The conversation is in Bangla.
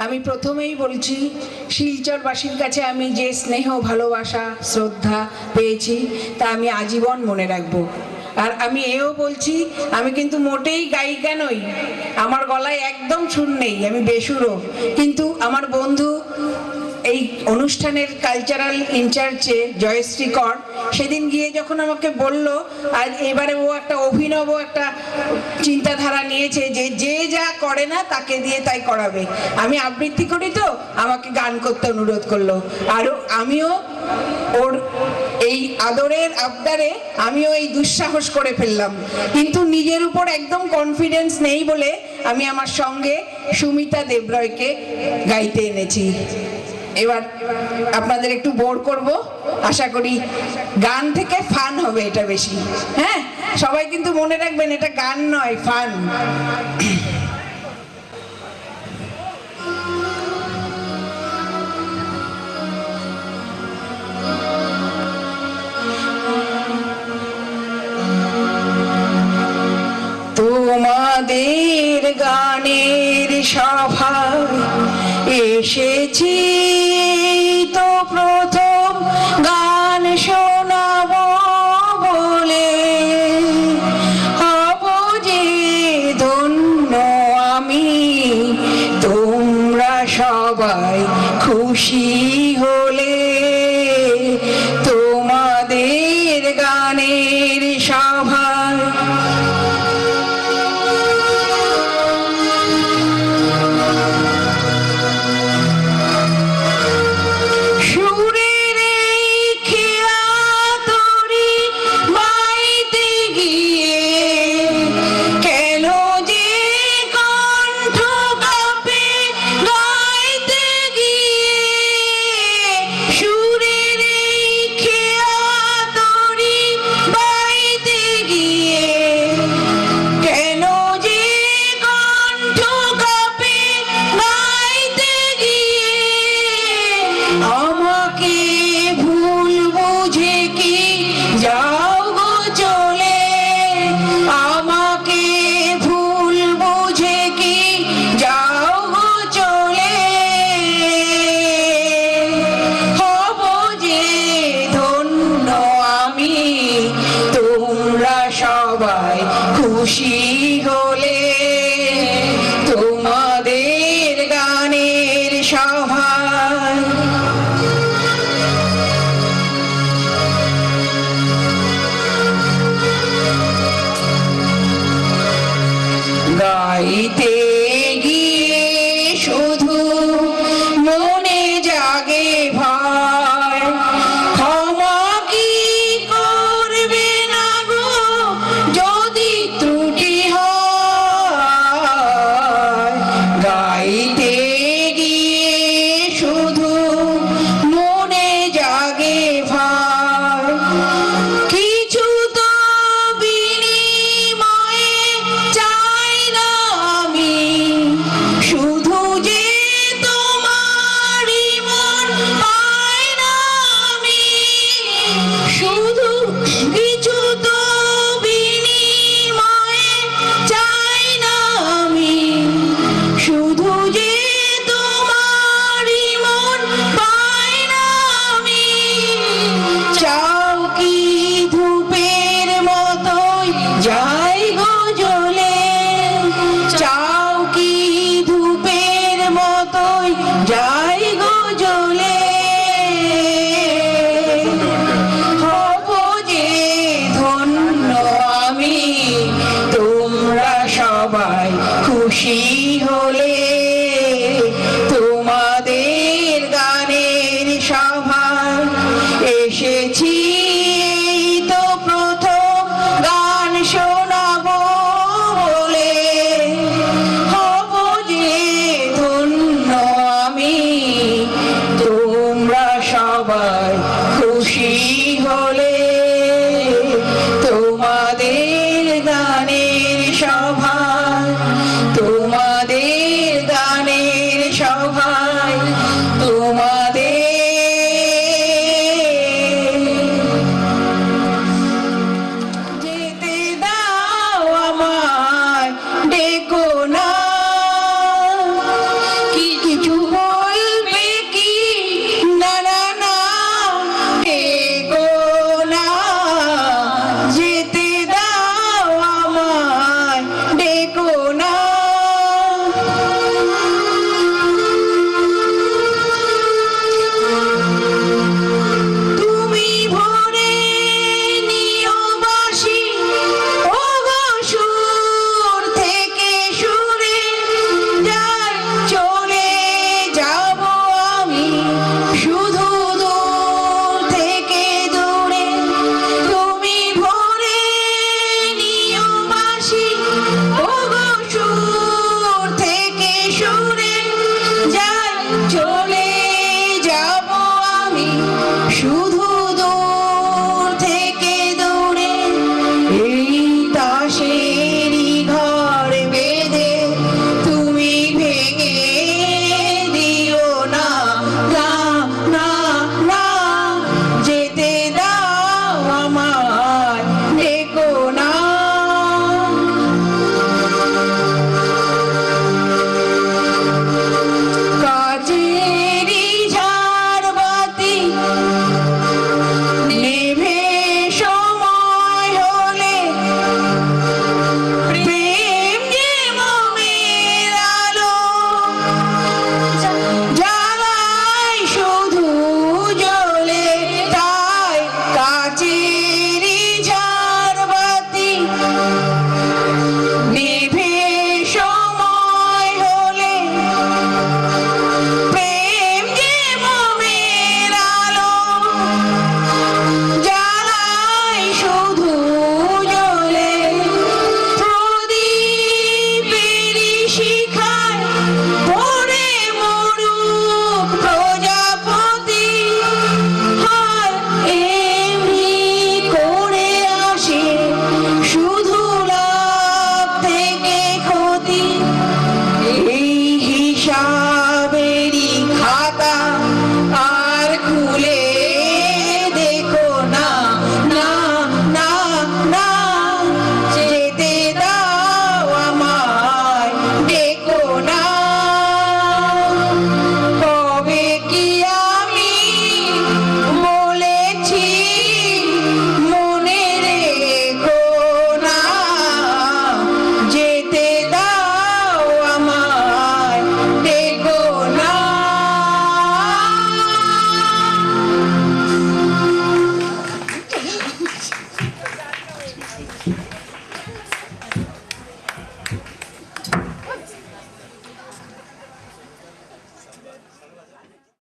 আমি প্রথমেই বলছি, শিলচরবাসীর কাছে আমি যে স্নেহ, ভালোবাসা, শ্রদ্ধা পেয়েছি তা আমি আজীবন মনে রাখবো। আর আমি এও বলছি, আমি কিন্তু মোটেই গায়িকা নই, আমার গলায় একদম সুর নেই, আমি বেসুরো। কিন্তু আমার বন্ধু এই অনুষ্ঠানের কালচারাল ইনচার্জে জয়শ্রী কর সেদিন গিয়ে যখন আমাকে বলল, আর এবারে ও একটা অভিনব একটা চিন্তাধারা নিয়েছে যে যে যা করে না তাকে দিয়ে তাই করাবে। আমি আবৃত্তি করি তো, আমাকে গান করতে অনুরোধ করলো। আর আমিও ওর এই আদরের আবদারে আমিও এই দুঃসাহস করে ফেললাম, কিন্তু নিজের উপর একদম কনফিডেন্স নেই বলে আমি আমার সঙ্গে সুমিতা দেবরয়কে গাইতে এনেছি। এবার আপনাদের একটু বোর করব, আশা করি গান থেকে ফান হবে এটা বেশি। হ্যাঁ, সবাই কিন্তু মনে রাখবেন এটা গান নয়, ফান। তোমাদের গানের সভায় এসেছি তো প্রথম গান শোনাবো বলে, হব যে ধন্য আমি তোমরা সবাই খুশি হলে। তোমাদের গানের সভায় খুশি হলে। তোমাদের গানের সভায় গাইতে গিয়ে শুধু মনে জাগে ভয়, ক্ষমা কি করবে না গো যদি ত্রুটি হয়। গাইতে গিয়ে শুধু মনে জাগে ভয়, কিছু তো বিনিময়ে চাই না আমি, শুধু যে তোমারই মন পাই না আমি। শুধু কিছু তো বিনিময়ে চাই না আমি, শুধু যে তোমারই মন পাই না আমি। চাও কি ধূপের মতোই যাই গো জ্বলে, চাও কি ধূপের মতোই যাই গো জ্বলে। হব যে ধন্য আমি তোমরা সবাই খুশি হলে।